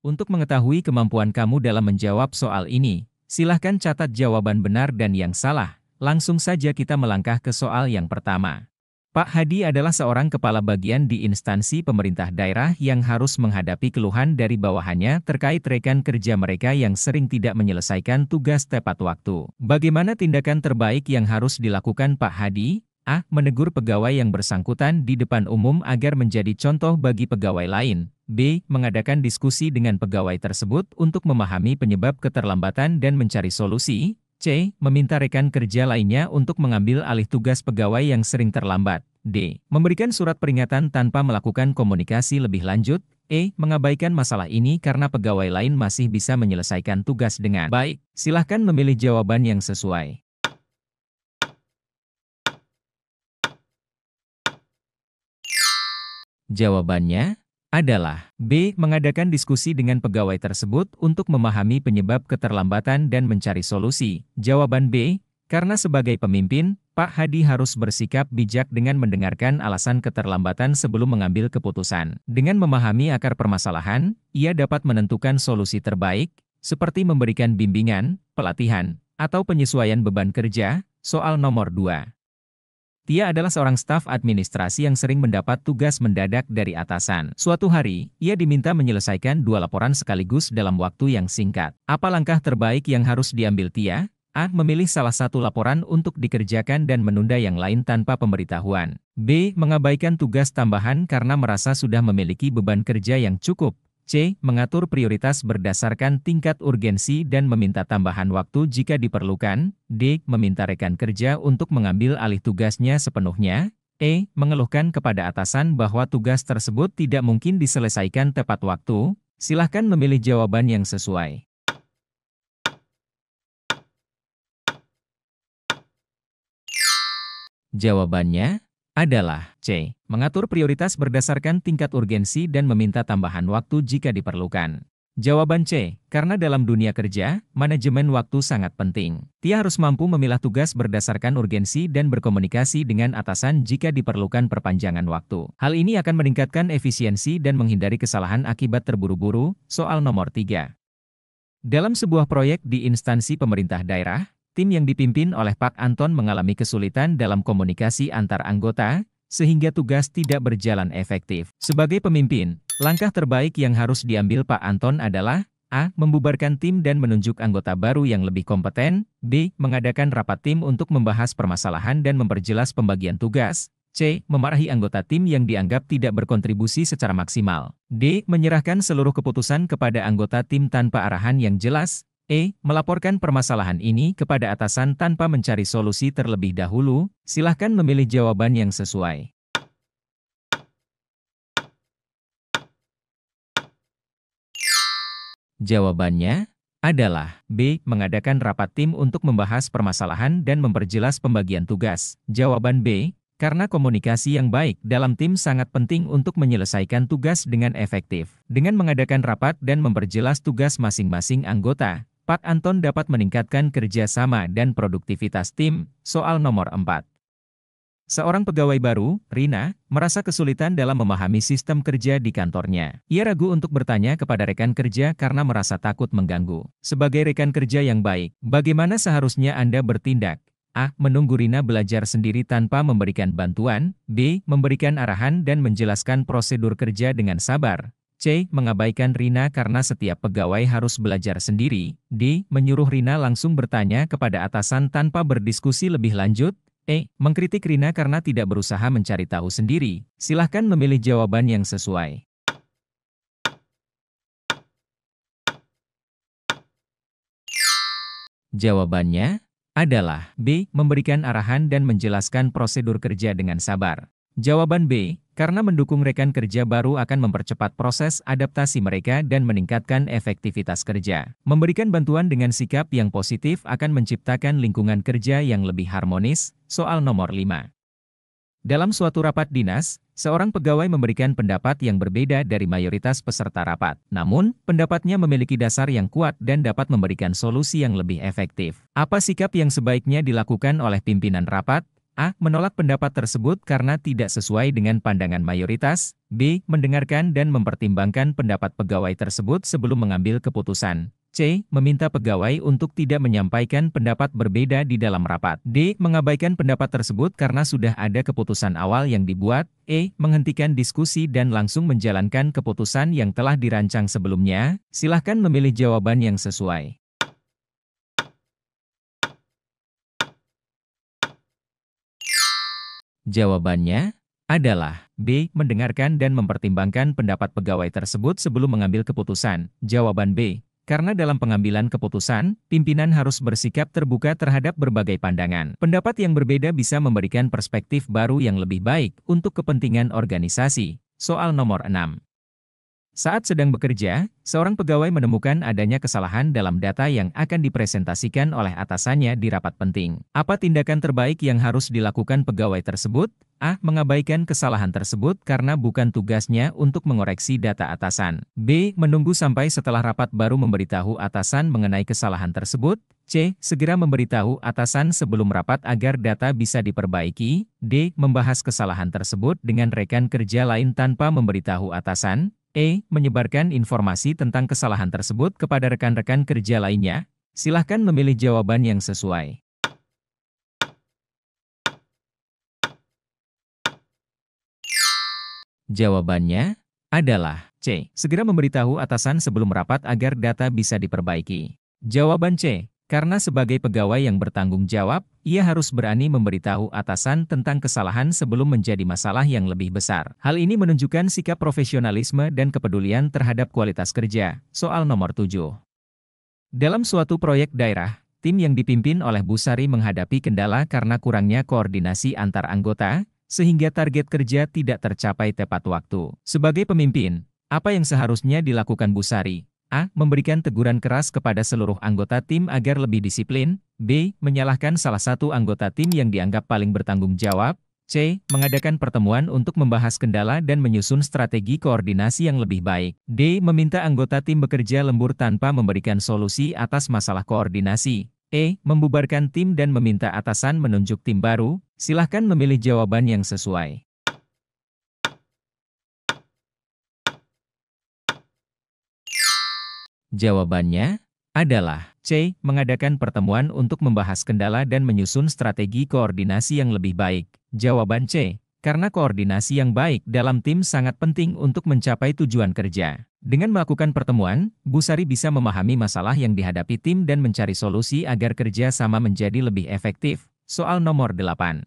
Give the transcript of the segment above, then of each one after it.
Untuk mengetahui kemampuan kamu dalam menjawab soal ini, silahkan catat jawaban benar dan yang salah. Langsung saja kita melangkah ke soal yang pertama. Pak Hadi adalah seorang kepala bagian di instansi pemerintah daerah yang harus menghadapi keluhan dari bawahannya terkait rekan kerja mereka yang sering tidak menyelesaikan tugas tepat waktu. Bagaimana tindakan terbaik yang harus dilakukan Pak Hadi? A. Menegur pegawai yang bersangkutan di depan umum agar menjadi contoh bagi pegawai lain. B. Mengadakan diskusi dengan pegawai tersebut untuk memahami penyebab keterlambatan dan mencari solusi. C. Meminta rekan kerja lainnya untuk mengambil alih tugas pegawai yang sering terlambat. D. Memberikan surat peringatan tanpa melakukan komunikasi lebih lanjut. E. Mengabaikan masalah ini karena pegawai lain masih bisa menyelesaikan tugas dengan baik. Silahkan memilih jawaban yang sesuai. Jawabannya adalah B. Mengadakan diskusi dengan pegawai tersebut untuk memahami penyebab keterlambatan dan mencari solusi. Jawaban B. Karena sebagai pemimpin, Pak Hadi harus bersikap bijak dengan mendengarkan alasan keterlambatan sebelum mengambil keputusan. Dengan memahami akar permasalahan, ia dapat menentukan solusi terbaik, seperti memberikan bimbingan, pelatihan, atau penyesuaian beban kerja. Soal nomor 2. Tia adalah seorang staf administrasi yang sering mendapat tugas mendadak dari atasan. Suatu hari, ia diminta menyelesaikan 2 laporan sekaligus dalam waktu yang singkat. Apa langkah terbaik yang harus diambil Tia? A. Memilih salah satu laporan untuk dikerjakan dan menunda yang lain tanpa pemberitahuan. B. Mengabaikan tugas tambahan karena merasa sudah memiliki beban kerja yang cukup. C. Mengatur prioritas berdasarkan tingkat urgensi dan meminta tambahan waktu jika diperlukan. D. Meminta rekan kerja untuk mengambil alih tugasnya sepenuhnya. E. Mengeluhkan kepada atasan bahwa tugas tersebut tidak mungkin diselesaikan tepat waktu. Silahkan memilih jawaban yang sesuai. Jawabannya adalah C. Mengatur prioritas berdasarkan tingkat urgensi dan meminta tambahan waktu jika diperlukan. Jawaban C. Karena dalam dunia kerja, manajemen waktu sangat penting. Tia harus mampu memilah tugas berdasarkan urgensi dan berkomunikasi dengan atasan jika diperlukan perpanjangan waktu. Hal ini akan meningkatkan efisiensi dan menghindari kesalahan akibat terburu-buru. Soal nomor 3. Dalam sebuah proyek di instansi pemerintah daerah, tim yang dipimpin oleh Pak Anton mengalami kesulitan dalam komunikasi antar anggota, sehingga tugas tidak berjalan efektif. Sebagai pemimpin, langkah terbaik yang harus diambil Pak Anton adalah A. Membubarkan tim dan menunjuk anggota baru yang lebih kompeten. B. Mengadakan rapat tim untuk membahas permasalahan dan memperjelas pembagian tugas. C. Memarahi anggota tim yang dianggap tidak berkontribusi secara maksimal. D. Menyerahkan seluruh keputusan kepada anggota tim tanpa arahan yang jelas. E. Melaporkan permasalahan ini kepada atasan tanpa mencari solusi terlebih dahulu. Silahkan memilih jawaban yang sesuai. Jawabannya adalah B. Mengadakan rapat tim untuk membahas permasalahan dan memperjelas pembagian tugas. Jawaban B. Karena komunikasi yang baik dalam tim sangat penting untuk menyelesaikan tugas dengan efektif. Dengan mengadakan rapat dan memperjelas tugas masing-masing anggota, Pak Anton dapat meningkatkan kerjasama dan produktivitas tim. Soal nomor 4. Seorang pegawai baru, Rina, merasa kesulitan dalam memahami sistem kerja di kantornya. Ia ragu untuk bertanya kepada rekan kerja karena merasa takut mengganggu. Sebagai rekan kerja yang baik, bagaimana seharusnya Anda bertindak? A. Menunggu Rina belajar sendiri tanpa memberikan bantuan. B. Memberikan arahan dan menjelaskan prosedur kerja dengan sabar. C. Mengabaikan Rina karena setiap pegawai harus belajar sendiri. D. Menyuruh Rina langsung bertanya kepada atasan tanpa berdiskusi lebih lanjut. E. Mengkritik Rina karena tidak berusaha mencari tahu sendiri. Silahkan memilih jawaban yang sesuai. Jawabannya adalah B. Memberikan arahan dan menjelaskan prosedur kerja dengan sabar. Jawaban B. Karena mendukung rekan kerja baru akan mempercepat proses adaptasi mereka dan meningkatkan efektivitas kerja. Memberikan bantuan dengan sikap yang positif akan menciptakan lingkungan kerja yang lebih harmonis. Soal nomor 5. Dalam suatu rapat dinas, seorang pegawai memberikan pendapat yang berbeda dari mayoritas peserta rapat. Namun, pendapatnya memiliki dasar yang kuat dan dapat memberikan solusi yang lebih efektif. Apa sikap yang sebaiknya dilakukan oleh pimpinan rapat? A. Menolak pendapat tersebut karena tidak sesuai dengan pandangan mayoritas. B. Mendengarkan dan mempertimbangkan pendapat pegawai tersebut sebelum mengambil keputusan. C. Meminta pegawai untuk tidak menyampaikan pendapat berbeda di dalam rapat. D. Mengabaikan pendapat tersebut karena sudah ada keputusan awal yang dibuat. E. Menghentikan diskusi dan langsung menjalankan keputusan yang telah dirancang sebelumnya. Silahkan memilih jawaban yang sesuai. Jawabannya adalah B. Mendengarkan dan mempertimbangkan pendapat pegawai tersebut sebelum mengambil keputusan. Jawaban B. Karena dalam pengambilan keputusan, pimpinan harus bersikap terbuka terhadap berbagai pandangan. Pendapat yang berbeda bisa memberikan perspektif baru yang lebih baik untuk kepentingan organisasi. Soal nomor 6. Saat sedang bekerja, seorang pegawai menemukan adanya kesalahan dalam data yang akan dipresentasikan oleh atasannya di rapat penting. Apa tindakan terbaik yang harus dilakukan pegawai tersebut? A. Mengabaikan kesalahan tersebut karena bukan tugasnya untuk mengoreksi data atasan. B. Menunggu sampai setelah rapat baru memberitahu atasan mengenai kesalahan tersebut. C. Segera memberitahu atasan sebelum rapat agar data bisa diperbaiki. D. Membahas kesalahan tersebut dengan rekan kerja lain tanpa memberitahu atasan. E. Menyebarkan informasi tentang kesalahan tersebut kepada rekan-rekan kerja lainnya. Silahkan memilih jawaban yang sesuai. Jawabannya adalah C. Segera memberitahu atasan sebelum rapat agar data bisa diperbaiki. Jawaban C. Karena sebagai pegawai yang bertanggung jawab, ia harus berani memberitahu atasan tentang kesalahan sebelum menjadi masalah yang lebih besar. Hal ini menunjukkan sikap profesionalisme dan kepedulian terhadap kualitas kerja. Soal nomor 7. Dalam suatu proyek daerah, tim yang dipimpin oleh Bu Sari menghadapi kendala karena kurangnya koordinasi antar anggota, sehingga target kerja tidak tercapai tepat waktu. Sebagai pemimpin, apa yang seharusnya dilakukan Bu Sari? A. Memberikan teguran keras kepada seluruh anggota tim agar lebih disiplin. B. Menyalahkan salah satu anggota tim yang dianggap paling bertanggung jawab. C. Mengadakan pertemuan untuk membahas kendala dan menyusun strategi koordinasi yang lebih baik. D. Meminta anggota tim bekerja lembur tanpa memberikan solusi atas masalah koordinasi. E. Membubarkan tim dan meminta atasan menunjuk tim baru. Silahkan memilih jawaban yang sesuai. Jawabannya adalah C. Mengadakan pertemuan untuk membahas kendala dan menyusun strategi koordinasi yang lebih baik. Jawaban C. Karena koordinasi yang baik dalam tim sangat penting untuk mencapai tujuan kerja. Dengan melakukan pertemuan, Bu Sari bisa memahami masalah yang dihadapi tim dan mencari solusi agar kerja sama menjadi lebih efektif. Soal nomor 8.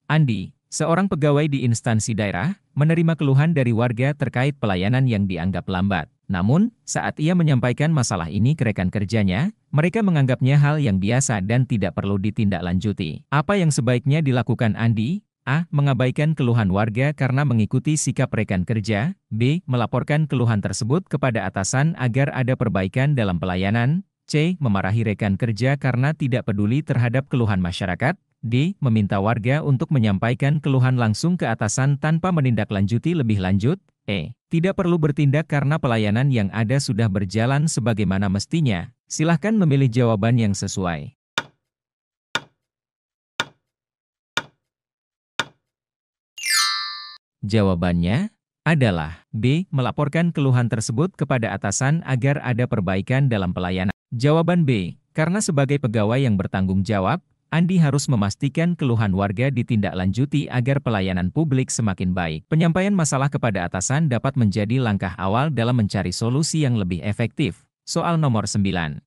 Andi, seorang pegawai di instansi daerah, menerima keluhan dari warga terkait pelayanan yang dianggap lambat. Namun, saat ia menyampaikan masalah ini ke rekan kerjanya, mereka menganggapnya hal yang biasa dan tidak perlu ditindaklanjuti. Apa yang sebaiknya dilakukan Andi? A. Mengabaikan keluhan warga karena mengikuti sikap rekan kerja. B. Melaporkan keluhan tersebut kepada atasan agar ada perbaikan dalam pelayanan. C. Memarahi rekan kerja karena tidak peduli terhadap keluhan masyarakat. D. Meminta warga untuk menyampaikan keluhan langsung ke atasan tanpa menindaklanjuti lebih lanjut. E. Tidak perlu bertindak karena pelayanan yang ada sudah berjalan sebagaimana mestinya. Silahkan memilih jawaban yang sesuai. Jawabannya adalah B. Melaporkan keluhan tersebut kepada atasan agar ada perbaikan dalam pelayanan. Jawaban B. Karena sebagai pegawai yang bertanggung jawab, Andi harus memastikan keluhan warga ditindaklanjuti agar pelayanan publik semakin baik. Penyampaian masalah kepada atasan dapat menjadi langkah awal dalam mencari solusi yang lebih efektif. Soal nomor 9.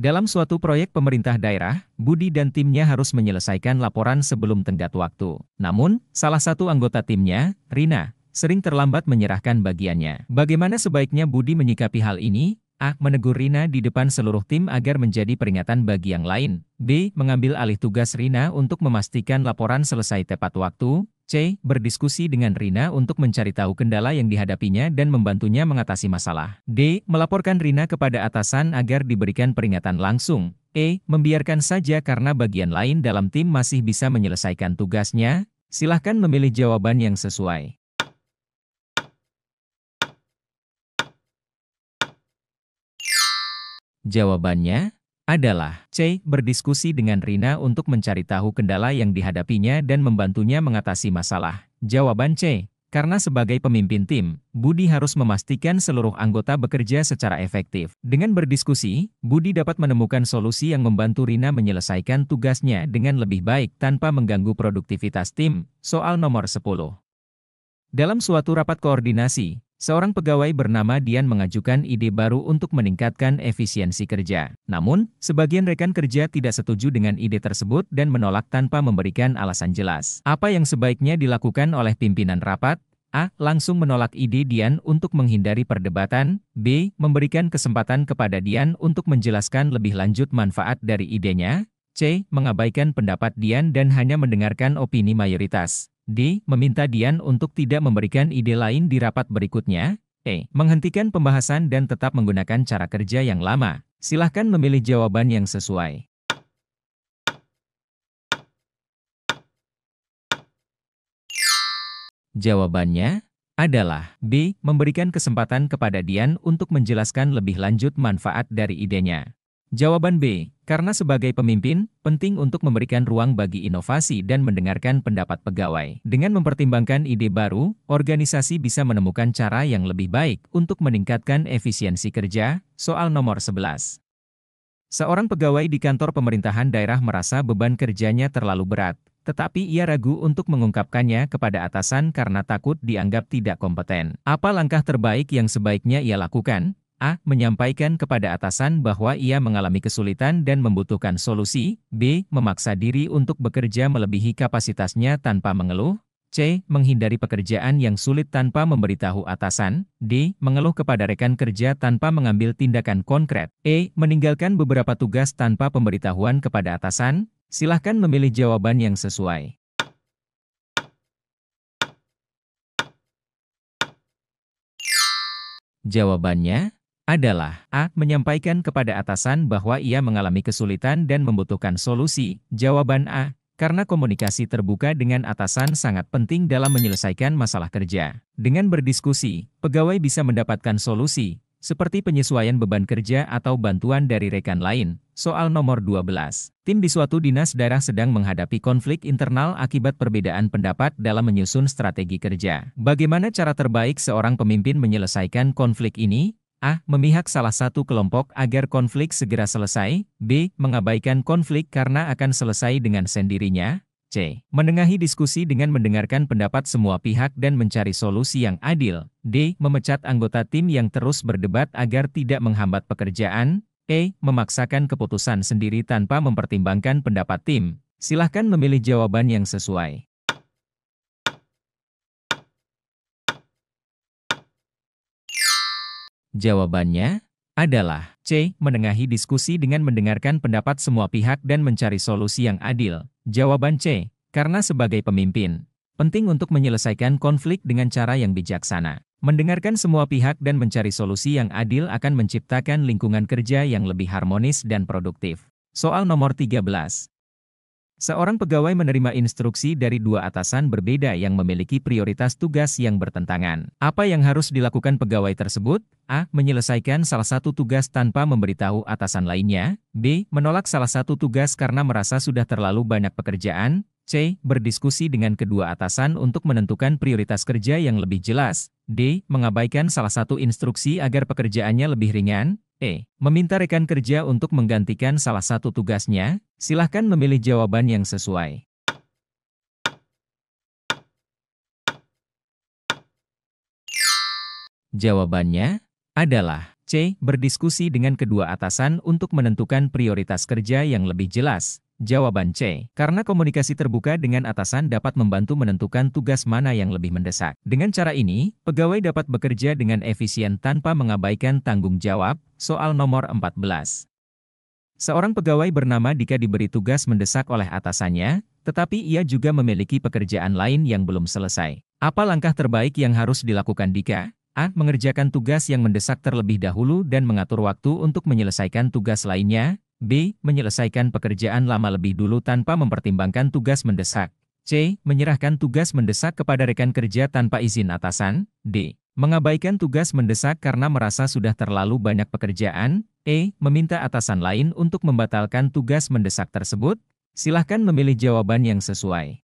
Dalam suatu proyek pemerintah daerah, Budi dan timnya harus menyelesaikan laporan sebelum tenggat waktu. Namun, salah satu anggota timnya, Rina, sering terlambat menyerahkan bagiannya. Bagaimana sebaiknya Budi menyikapi hal ini? A. Menegur Rina di depan seluruh tim agar menjadi peringatan bagi yang lain. B. Mengambil alih tugas Rina untuk memastikan laporan selesai tepat waktu. C. Berdiskusi dengan Rina untuk mencari tahu kendala yang dihadapinya dan membantunya mengatasi masalah. D. Melaporkan Rina kepada atasan agar diberikan peringatan langsung. E. Membiarkan saja karena bagian lain dalam tim masih bisa menyelesaikan tugasnya. Silahkan memilih jawaban yang sesuai. Jawabannya adalah C. Berdiskusi dengan Rina untuk mencari tahu kendala yang dihadapinya dan membantunya mengatasi masalah. Jawaban C. Karena sebagai pemimpin tim, Budi harus memastikan seluruh anggota bekerja secara efektif. Dengan berdiskusi, Budi dapat menemukan solusi yang membantu Rina menyelesaikan tugasnya dengan lebih baik tanpa mengganggu produktivitas tim. Soal nomor 10. Dalam suatu rapat koordinasi, seorang pegawai bernama Dian mengajukan ide baru untuk meningkatkan efisiensi kerja. Namun, sebagian rekan kerja tidak setuju dengan ide tersebut dan menolak tanpa memberikan alasan jelas. Apa yang sebaiknya dilakukan oleh pimpinan rapat? A. Langsung menolak ide Dian untuk menghindari perdebatan. B. Memberikan kesempatan kepada Dian untuk menjelaskan lebih lanjut manfaat dari idenya. C. Mengabaikan pendapat Dian dan hanya mendengarkan opini mayoritas. D. Meminta Dian untuk tidak memberikan ide lain di rapat berikutnya. E. Menghentikan pembahasan dan tetap menggunakan cara kerja yang lama. Silahkan memilih jawaban yang sesuai. Jawabannya adalah B. Memberikan kesempatan kepada Dian untuk menjelaskan lebih lanjut manfaat dari idenya. Jawaban B. Karena sebagai pemimpin, penting untuk memberikan ruang bagi inovasi dan mendengarkan pendapat pegawai. Dengan mempertimbangkan ide baru, organisasi bisa menemukan cara yang lebih baik untuk meningkatkan efisiensi kerja. Soal nomor 11. Seorang pegawai di kantor pemerintahan daerah merasa beban kerjanya terlalu berat, tetapi ia ragu untuk mengungkapkannya kepada atasan karena takut dianggap tidak kompeten. Apa langkah terbaik yang sebaiknya ia lakukan? A. Menyampaikan kepada atasan bahwa ia mengalami kesulitan dan membutuhkan solusi. B. Memaksa diri untuk bekerja melebihi kapasitasnya tanpa mengeluh. C. Menghindari pekerjaan yang sulit tanpa memberitahu atasan. D. Mengeluh kepada rekan kerja tanpa mengambil tindakan konkret. E. Meninggalkan beberapa tugas tanpa pemberitahuan kepada atasan. Silahkan memilih jawaban yang sesuai. Jawabannya adalah A. Menyampaikan kepada atasan bahwa ia mengalami kesulitan dan membutuhkan solusi. Jawaban A. Karena komunikasi terbuka dengan atasan sangat penting dalam menyelesaikan masalah kerja. Dengan berdiskusi, pegawai bisa mendapatkan solusi, seperti penyesuaian beban kerja atau bantuan dari rekan lain. Soal nomor 12. Tim di suatu dinas daerah sedang menghadapi konflik internal akibat perbedaan pendapat dalam menyusun strategi kerja. Bagaimana cara terbaik seorang pemimpin menyelesaikan konflik ini? A. Memihak salah satu kelompok agar konflik segera selesai. B. Mengabaikan konflik karena akan selesai dengan sendirinya. C. Menengahi diskusi dengan mendengarkan pendapat semua pihak dan mencari solusi yang adil. D. Memecat anggota tim yang terus berdebat agar tidak menghambat pekerjaan. E. Memaksakan keputusan sendiri tanpa mempertimbangkan pendapat tim. Silahkan memilih jawaban yang sesuai. Jawabannya adalah C. Menengahi diskusi dengan mendengarkan pendapat semua pihak dan mencari solusi yang adil. Jawaban C. Karena sebagai pemimpin, penting untuk menyelesaikan konflik dengan cara yang bijaksana. Mendengarkan semua pihak dan mencari solusi yang adil akan menciptakan lingkungan kerja yang lebih harmonis dan produktif. Soal nomor 13. Seorang pegawai menerima instruksi dari dua atasan berbeda yang memiliki prioritas tugas yang bertentangan. Apa yang harus dilakukan pegawai tersebut? A. Menyelesaikan salah satu tugas tanpa memberitahu atasan lainnya. B. Menolak salah satu tugas karena merasa sudah terlalu banyak pekerjaan. C. Berdiskusi dengan kedua atasan untuk menentukan prioritas kerja yang lebih jelas. D. Mengabaikan salah satu instruksi agar pekerjaannya lebih ringan. E. Meminta rekan kerja untuk menggantikan salah satu tugasnya. Silahkan memilih jawaban yang sesuai. Jawabannya adalah C. Berdiskusi dengan kedua atasan untuk menentukan prioritas kerja yang lebih jelas. Jawaban C. Karena komunikasi terbuka dengan atasan dapat membantu menentukan tugas mana yang lebih mendesak. Dengan cara ini, pegawai dapat bekerja dengan efisien tanpa mengabaikan tanggung jawab. Soal nomor 14. Seorang pegawai bernama Dika diberi tugas mendesak oleh atasannya, tetapi ia juga memiliki pekerjaan lain yang belum selesai. Apa langkah terbaik yang harus dilakukan Dika? A. Mengerjakan tugas yang mendesak terlebih dahulu dan mengatur waktu untuk menyelesaikan tugas lainnya. B. Menyelesaikan pekerjaan lama lebih dulu tanpa mempertimbangkan tugas mendesak. C. Menyerahkan tugas mendesak kepada rekan kerja tanpa izin atasan. D. Mengabaikan tugas mendesak karena merasa sudah terlalu banyak pekerjaan. E. Meminta atasan lain untuk membatalkan tugas mendesak tersebut. Silahkan memilih jawaban yang sesuai.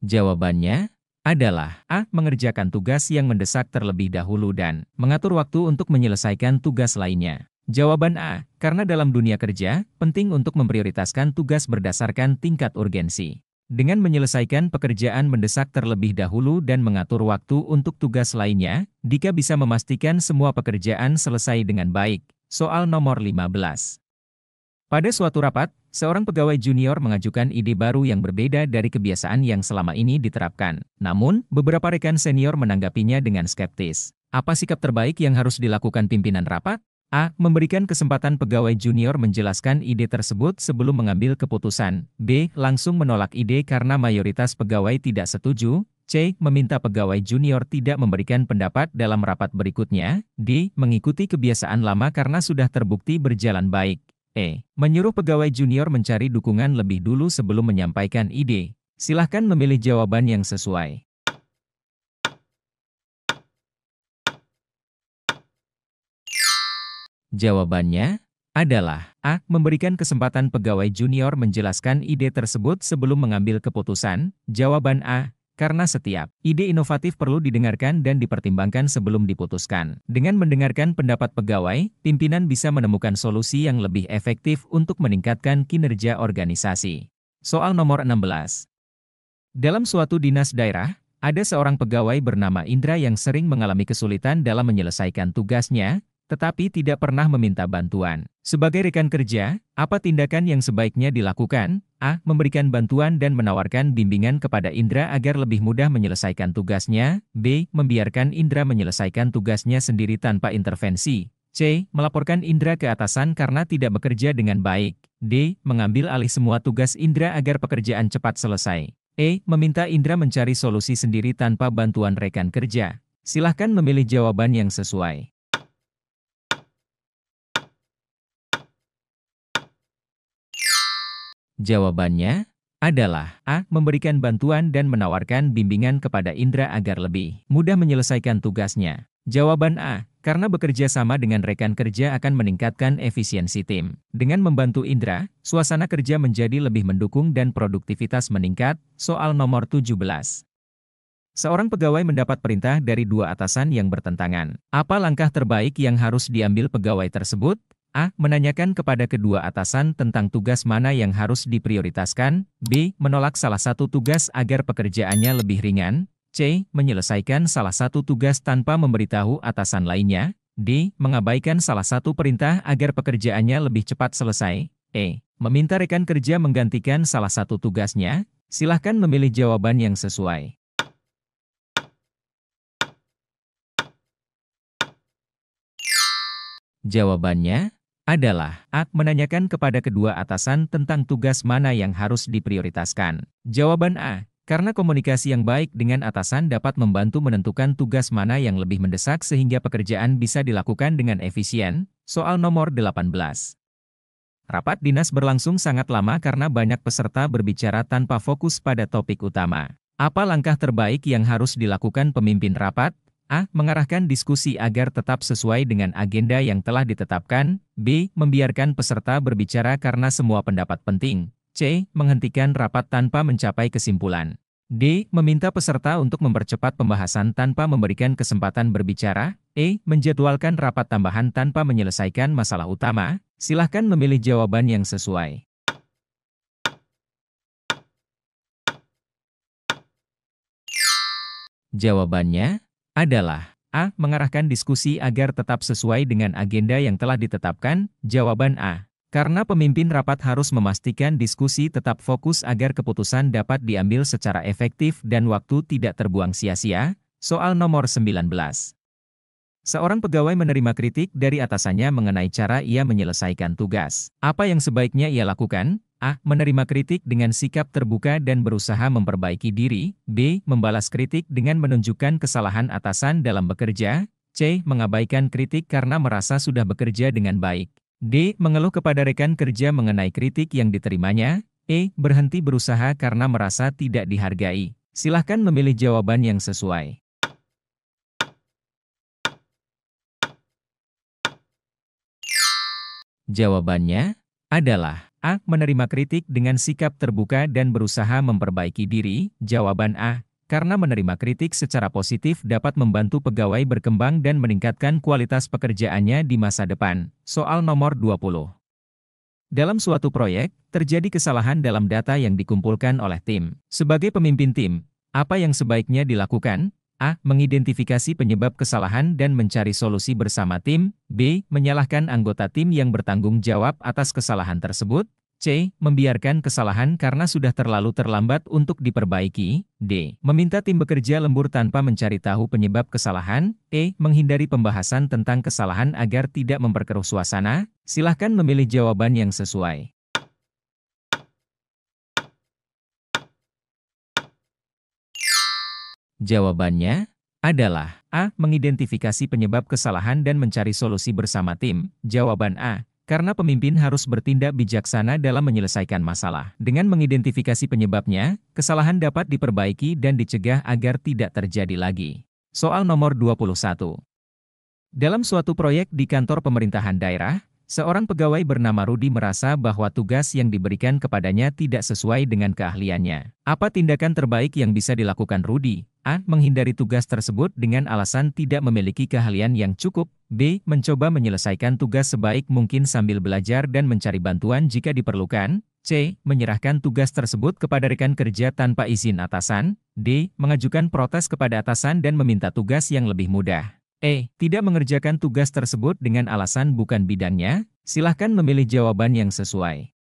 Jawabannya adalah A. Mengerjakan tugas yang mendesak terlebih dahulu dan mengatur waktu untuk menyelesaikan tugas lainnya. Jawaban A. Karena dalam dunia kerja, penting untuk memprioritaskan tugas berdasarkan tingkat urgensi. Dengan menyelesaikan pekerjaan mendesak terlebih dahulu dan mengatur waktu untuk tugas lainnya, Dika bisa memastikan semua pekerjaan selesai dengan baik. Soal nomor 15. Pada suatu rapat, seorang pegawai junior mengajukan ide baru yang berbeda dari kebiasaan yang selama ini diterapkan. Namun, beberapa rekan senior menanggapinya dengan skeptis. Apa sikap terbaik yang harus dilakukan pimpinan rapat? A. Memberikan kesempatan pegawai junior menjelaskan ide tersebut sebelum mengambil keputusan. B. Langsung menolak ide karena mayoritas pegawai tidak setuju. C. Meminta pegawai junior tidak memberikan pendapat dalam rapat berikutnya. D. Mengikuti kebiasaan lama karena sudah terbukti berjalan baik. E. Menyuruh pegawai junior mencari dukungan lebih dulu sebelum menyampaikan ide. Silahkan memilih jawaban yang sesuai. Jawabannya adalah A. Memberikan kesempatan pegawai junior menjelaskan ide tersebut sebelum mengambil keputusan. Jawaban A. Karena setiap ide inovatif perlu didengarkan dan dipertimbangkan sebelum diputuskan. Dengan mendengarkan pendapat pegawai, pimpinan bisa menemukan solusi yang lebih efektif untuk meningkatkan kinerja organisasi. Soal nomor 16. Dalam suatu dinas daerah, ada seorang pegawai bernama Indra yang sering mengalami kesulitan dalam menyelesaikan tugasnya, tetapi tidak pernah meminta bantuan. Sebagai rekan kerja, apa tindakan yang sebaiknya dilakukan? A. Memberikan bantuan dan menawarkan bimbingan kepada Indra agar lebih mudah menyelesaikan tugasnya. B. Membiarkan Indra menyelesaikan tugasnya sendiri tanpa intervensi. C. Melaporkan Indra ke atasan karena tidak bekerja dengan baik. D. Mengambil alih semua tugas Indra agar pekerjaan cepat selesai. E. Meminta Indra mencari solusi sendiri tanpa bantuan rekan kerja. Silahkan memilih jawaban yang sesuai. Jawabannya adalah A. Memberikan bantuan dan menawarkan bimbingan kepada Indra agar lebih mudah menyelesaikan tugasnya. Jawaban A. Karena bekerja sama dengan rekan kerja akan meningkatkan efisiensi tim. Dengan membantu Indra, suasana kerja menjadi lebih mendukung dan produktivitas meningkat. Soal nomor 17. Seorang pegawai mendapat perintah dari dua atasan yang bertentangan. Apa langkah terbaik yang harus diambil pegawai tersebut? A. Menanyakan kepada kedua atasan tentang tugas mana yang harus diprioritaskan. B. Menolak salah satu tugas agar pekerjaannya lebih ringan. C. Menyelesaikan salah satu tugas tanpa memberitahu atasan lainnya. D. Mengabaikan salah satu perintah agar pekerjaannya lebih cepat selesai. E. Meminta rekan kerja menggantikan salah satu tugasnya. Silahkan memilih jawaban yang sesuai. Jawabannya adalah A. Menanyakan kepada kedua atasan tentang tugas mana yang harus diprioritaskan. Jawaban A. Karena komunikasi yang baik dengan atasan dapat membantu menentukan tugas mana yang lebih mendesak sehingga pekerjaan bisa dilakukan dengan efisien. Soal nomor 18. Rapat dinas berlangsung sangat lama karena banyak peserta berbicara tanpa fokus pada topik utama. Apa langkah terbaik yang harus dilakukan pemimpin rapat? A. Mengarahkan diskusi agar tetap sesuai dengan agenda yang telah ditetapkan. B. Membiarkan peserta berbicara karena semua pendapat penting. C. Menghentikan rapat tanpa mencapai kesimpulan. D. Meminta peserta untuk mempercepat pembahasan tanpa memberikan kesempatan berbicara. E. Menjadwalkan rapat tambahan tanpa menyelesaikan masalah utama. Silahkan memilih jawaban yang sesuai. Jawabannya adalah A. Mengarahkan diskusi agar tetap sesuai dengan agenda yang telah ditetapkan. Jawaban A. Karena pemimpin rapat harus memastikan diskusi tetap fokus agar keputusan dapat diambil secara efektif dan waktu tidak terbuang sia-sia. Soal nomor 19. Seorang pegawai menerima kritik dari atasannya mengenai cara ia menyelesaikan tugas. Apa yang sebaiknya ia lakukan? A. Menerima kritik dengan sikap terbuka dan berusaha memperbaiki diri. B. Membalas kritik dengan menunjukkan kesalahan atasan dalam bekerja. C. Mengabaikan kritik karena merasa sudah bekerja dengan baik. D. Mengeluh kepada rekan kerja mengenai kritik yang diterimanya. E. Berhenti berusaha karena merasa tidak dihargai. Silahkan memilih jawaban yang sesuai. Jawabannya adalah A. Menerima kritik dengan sikap terbuka dan berusaha memperbaiki diri. Jawaban A. Karena menerima kritik secara positif dapat membantu pegawai berkembang dan meningkatkan kualitas pekerjaannya di masa depan. Soal nomor 20. Dalam suatu proyek, terjadi kesalahan dalam data yang dikumpulkan oleh tim. Sebagai pemimpin tim, apa yang sebaiknya dilakukan? A. Mengidentifikasi penyebab kesalahan dan mencari solusi bersama tim. B. Menyalahkan anggota tim yang bertanggung jawab atas kesalahan tersebut. C. Membiarkan kesalahan karena sudah terlalu terlambat untuk diperbaiki. D. Meminta tim bekerja lembur tanpa mencari tahu penyebab kesalahan. E. Menghindari pembahasan tentang kesalahan agar tidak memperkeruh suasana. Silahkan memilih jawaban yang sesuai. Jawabannya adalah A. Mengidentifikasi penyebab kesalahan dan mencari solusi bersama tim. Jawaban A. Karena pemimpin harus bertindak bijaksana dalam menyelesaikan masalah. Dengan mengidentifikasi penyebabnya, kesalahan dapat diperbaiki dan dicegah agar tidak terjadi lagi. Soal nomor 21. Dalam suatu proyek di kantor pemerintahan daerah, seorang pegawai bernama Rudi merasa bahwa tugas yang diberikan kepadanya tidak sesuai dengan keahliannya. Apa tindakan terbaik yang bisa dilakukan Rudi? A. Menghindari tugas tersebut dengan alasan tidak memiliki keahlian yang cukup. B. Mencoba menyelesaikan tugas sebaik mungkin sambil belajar dan mencari bantuan jika diperlukan. C. Menyerahkan tugas tersebut kepada rekan kerja tanpa izin atasan. D. Mengajukan protes kepada atasan dan meminta tugas yang lebih mudah. E. Tidak mengerjakan tugas tersebut dengan alasan bukan bidangnya. Silahkan memilih jawaban yang sesuai.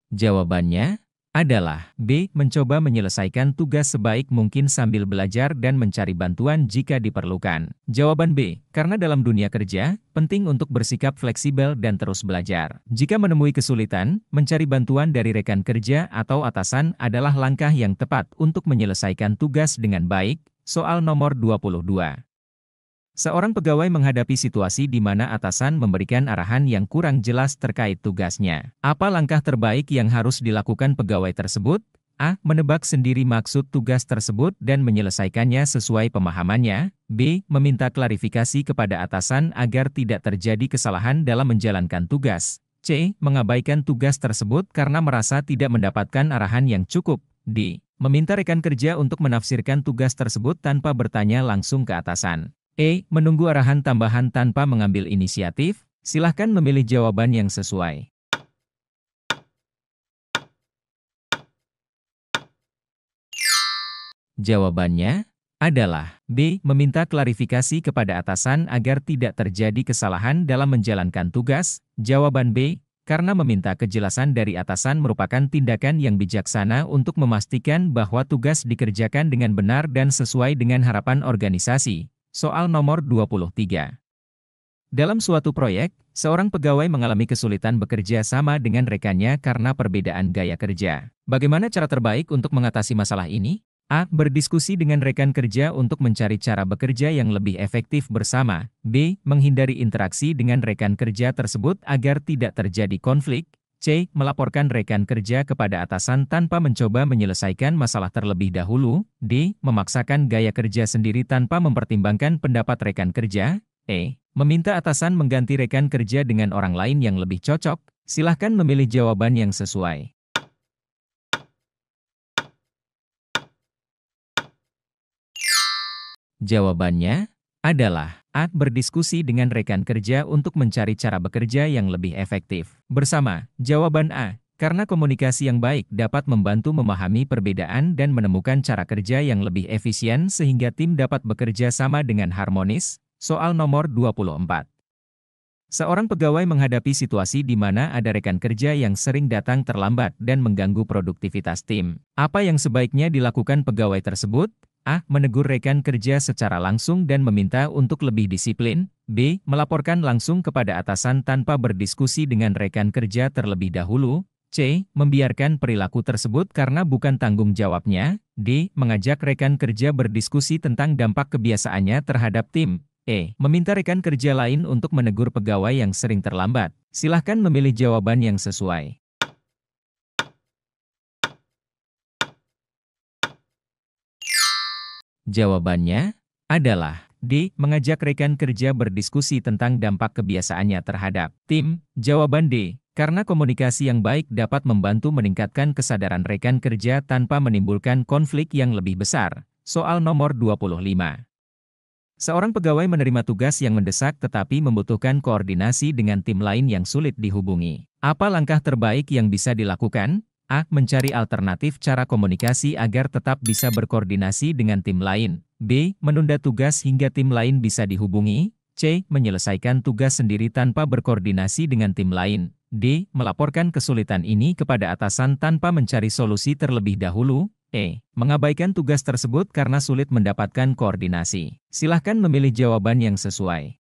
Jawabannya adalah B. Mencoba menyelesaikan tugas sebaik mungkin sambil belajar dan mencari bantuan jika diperlukan. Jawaban B. Karena dalam dunia kerja, penting untuk bersikap fleksibel dan terus belajar. Jika menemui kesulitan, mencari bantuan dari rekan kerja atau atasan adalah langkah yang tepat untuk menyelesaikan tugas dengan baik. Soal nomor 22. Seorang pegawai menghadapi situasi di mana atasan memberikan arahan yang kurang jelas terkait tugasnya. Apa langkah terbaik yang harus dilakukan pegawai tersebut? A. Menebak sendiri maksud tugas tersebut dan menyelesaikannya sesuai pemahamannya. B. Meminta klarifikasi kepada atasan agar tidak terjadi kesalahan dalam menjalankan tugas. C. Mengabaikan tugas tersebut karena merasa tidak mendapatkan arahan yang cukup. D. Meminta rekan kerja untuk menafsirkan tugas tersebut tanpa bertanya langsung ke atasan. E. Menunggu arahan tambahan tanpa mengambil inisiatif. Silahkan memilih jawaban yang sesuai. Jawabannya adalah B. Meminta klarifikasi kepada atasan agar tidak terjadi kesalahan dalam menjalankan tugas. Jawaban B. Karena meminta kejelasan dari atasan merupakan tindakan yang bijaksana untuk memastikan bahwa tugas dikerjakan dengan benar dan sesuai dengan harapan organisasi. Soal nomor 23. Dalam suatu proyek, seorang pegawai mengalami kesulitan bekerja sama dengan rekannya karena perbedaan gaya kerja. Bagaimana cara terbaik untuk mengatasi masalah ini? A. Berdiskusi dengan rekan kerja untuk mencari cara bekerja yang lebih efektif bersama. B. Menghindari interaksi dengan rekan kerja tersebut agar tidak terjadi konflik. C. Melaporkan rekan kerja kepada atasan tanpa mencoba menyelesaikan masalah terlebih dahulu. D. Memaksakan gaya kerja sendiri tanpa mempertimbangkan pendapat rekan kerja. E. Meminta atasan mengganti rekan kerja dengan orang lain yang lebih cocok. Silahkan memilih jawaban yang sesuai. Jawabannya adalah A. Berdiskusi dengan rekan kerja untuk mencari cara bekerja yang lebih efektif bersama. Jawaban A. Karena komunikasi yang baik dapat membantu memahami perbedaan dan menemukan cara kerja yang lebih efisien sehingga tim dapat bekerja sama dengan harmonis. Soal nomor 24. Seorang pegawai menghadapi situasi di mana ada rekan kerja yang sering datang terlambat dan mengganggu produktivitas tim. Apa yang sebaiknya dilakukan pegawai tersebut? A. Menegur rekan kerja secara langsung dan meminta untuk lebih disiplin. B. Melaporkan langsung kepada atasan tanpa berdiskusi dengan rekan kerja terlebih dahulu. C. Membiarkan perilaku tersebut karena bukan tanggung jawabnya. D. Mengajak rekan kerja berdiskusi tentang dampak kebiasaannya terhadap tim. Meminta rekan kerja lain untuk menegur pegawai yang sering terlambat. Silahkan memilih jawaban yang sesuai. Jawabannya adalah D. Mengajak rekan kerja berdiskusi tentang dampak kebiasaannya terhadap tim. Jawaban D. Karena komunikasi yang baik dapat membantu meningkatkan kesadaran rekan kerja tanpa menimbulkan konflik yang lebih besar. Soal nomor 25. Seorang pegawai menerima tugas yang mendesak tetapi membutuhkan koordinasi dengan tim lain yang sulit dihubungi. Apa langkah terbaik yang bisa dilakukan? A. Mencari alternatif cara komunikasi agar tetap bisa berkoordinasi dengan tim lain. B. Menunda tugas hingga tim lain bisa dihubungi. C. Menyelesaikan tugas sendiri tanpa berkoordinasi dengan tim lain. D. Melaporkan kesulitan ini kepada atasan tanpa mencari solusi terlebih dahulu. Mengabaikan tugas tersebut karena sulit mendapatkan koordinasi. Silahkan memilih jawaban yang sesuai.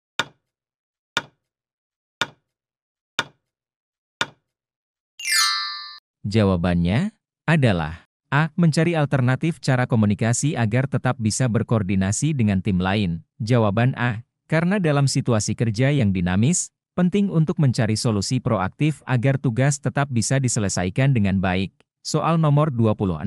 Jawabannya adalah A. Mencari alternatif cara komunikasi agar tetap bisa berkoordinasi dengan tim lain. Jawaban A. Karena dalam situasi kerja yang dinamis, penting untuk mencari solusi proaktif agar tugas tetap bisa diselesaikan dengan baik. Soal nomor 26.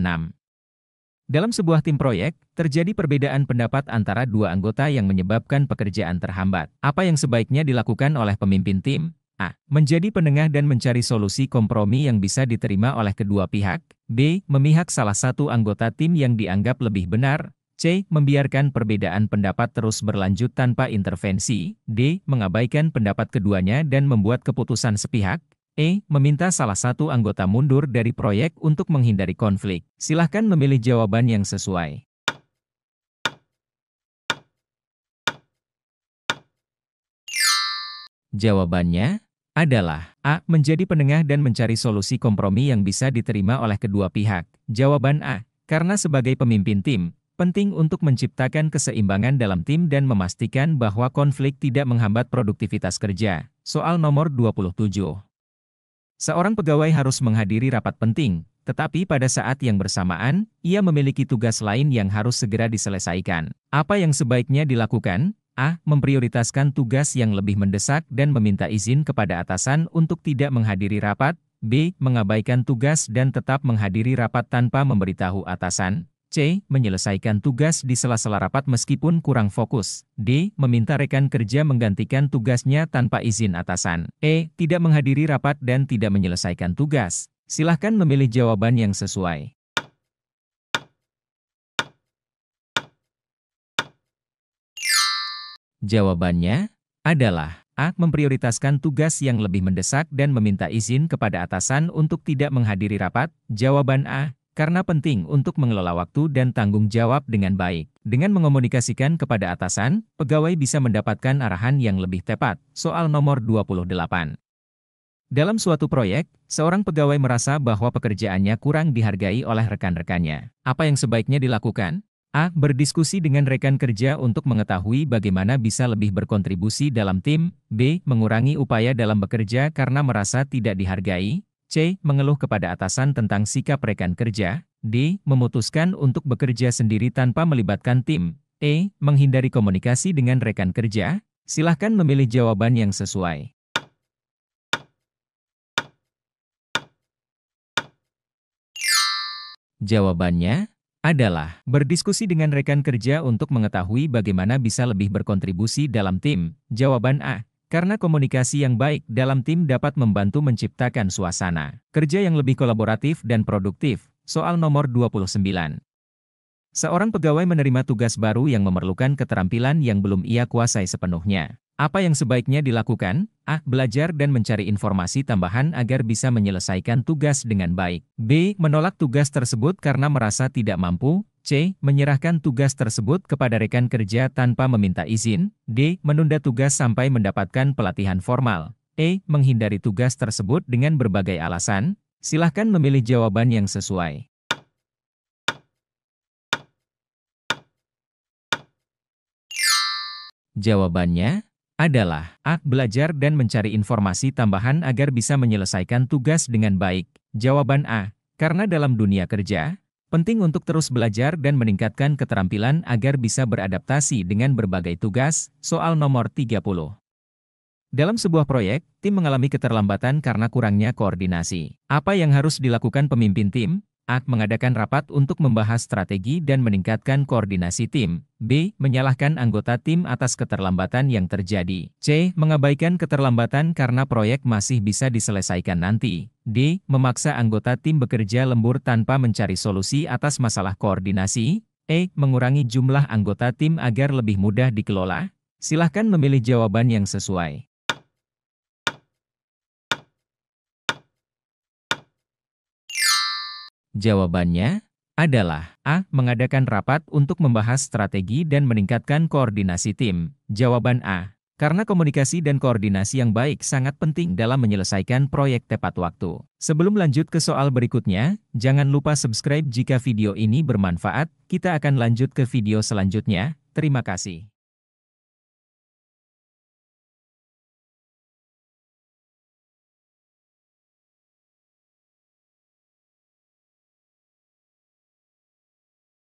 Dalam sebuah tim proyek, terjadi perbedaan pendapat antara dua anggota yang menyebabkan pekerjaan terhambat. Apa yang sebaiknya dilakukan oleh pemimpin tim? A. Menjadi penengah dan mencari solusi kompromi yang bisa diterima oleh kedua pihak. B. Memihak salah satu anggota tim yang dianggap lebih benar. C. Membiarkan perbedaan pendapat terus berlanjut tanpa intervensi. D. Mengabaikan pendapat keduanya dan membuat keputusan sepihak. Meminta salah satu anggota mundur dari proyek untuk menghindari konflik. Silahkan memilih jawaban yang sesuai. Jawabannya adalah A. Menjadi penengah dan mencari solusi kompromi yang bisa diterima oleh kedua pihak. Jawaban A. Karena sebagai pemimpin tim, penting untuk menciptakan keseimbangan dalam tim dan memastikan bahwa konflik tidak menghambat produktivitas kerja. Soal nomor 27. Seorang pegawai harus menghadiri rapat penting, tetapi pada saat yang bersamaan, ia memiliki tugas lain yang harus segera diselesaikan. Apa yang sebaiknya dilakukan? A. Memprioritaskan tugas yang lebih mendesak dan meminta izin kepada atasan untuk tidak menghadiri rapat. B. Mengabaikan tugas dan tetap menghadiri rapat tanpa memberitahu atasan. C. Menyelesaikan tugas di sela-sela rapat meskipun kurang fokus. D. Meminta rekan kerja menggantikan tugasnya tanpa izin atasan. Tidak menghadiri rapat dan tidak menyelesaikan tugas. Silahkan memilih jawaban yang sesuai. Jawabannya adalah A. Memprioritaskan tugas yang lebih mendesak dan meminta izin kepada atasan untuk tidak menghadiri rapat. Jawaban A. Karena penting untuk mengelola waktu dan tanggung jawab dengan baik. Dengan mengomunikasikan kepada atasan, pegawai bisa mendapatkan arahan yang lebih tepat. Soal nomor 28. Dalam suatu proyek, seorang pegawai merasa bahwa pekerjaannya kurang dihargai oleh rekan-rekannya. Apa yang sebaiknya dilakukan? A. Berdiskusi dengan rekan kerja untuk mengetahui bagaimana bisa lebih berkontribusi dalam tim. B. Mengurangi upaya dalam bekerja karena merasa tidak dihargai. C. Mengeluh kepada atasan tentang sikap rekan kerja. D. Memutuskan untuk bekerja sendiri tanpa melibatkan tim. Menghindari komunikasi dengan rekan kerja. Silahkan memilih jawaban yang sesuai. Jawabannya adalah berdiskusi dengan rekan kerja untuk mengetahui bagaimana bisa lebih berkontribusi dalam tim. Jawaban A. Karena komunikasi yang baik dalam tim dapat membantu menciptakan suasana kerja yang lebih kolaboratif dan produktif. Soal nomor 29. Seorang pegawai menerima tugas baru yang memerlukan keterampilan yang belum ia kuasai sepenuhnya. Apa yang sebaiknya dilakukan? A. Belajar dan mencari informasi tambahan agar bisa menyelesaikan tugas dengan baik. B. Menolak tugas tersebut karena merasa tidak mampu. C. Menyerahkan tugas tersebut kepada rekan kerja tanpa meminta izin. D. Menunda tugas sampai mendapatkan pelatihan formal. Menghindari tugas tersebut dengan berbagai alasan. Silahkan memilih jawaban yang sesuai. Jawabannya adalah A. Belajar dan mencari informasi tambahan agar bisa menyelesaikan tugas dengan baik. Jawaban A. Karena dalam dunia kerja, Penting untuk terus belajar dan meningkatkan keterampilan agar bisa beradaptasi dengan berbagai tugas. Soal nomor 30. Dalam sebuah proyek, tim mengalami keterlambatan karena kurangnya koordinasi. Apa yang harus dilakukan pemimpin tim? A. Mengadakan rapat untuk membahas strategi dan meningkatkan koordinasi tim. B. Menyalahkan anggota tim atas keterlambatan yang terjadi. C. Mengabaikan keterlambatan karena proyek masih bisa diselesaikan nanti. D. Memaksa anggota tim bekerja lembur tanpa mencari solusi atas masalah koordinasi. E. Mengurangi jumlah anggota tim agar lebih mudah dikelola. Silahkan memilih jawaban yang sesuai. Jawabannya adalah A. Mengadakan rapat untuk membahas strategi dan meningkatkan koordinasi tim. Jawaban A. Karena komunikasi dan koordinasi yang baik sangat penting dalam menyelesaikan proyek tepat waktu. Sebelum lanjut ke soal berikutnya, jangan lupa subscribe jika video ini bermanfaat. Kita akan lanjut ke video selanjutnya. Terima kasih.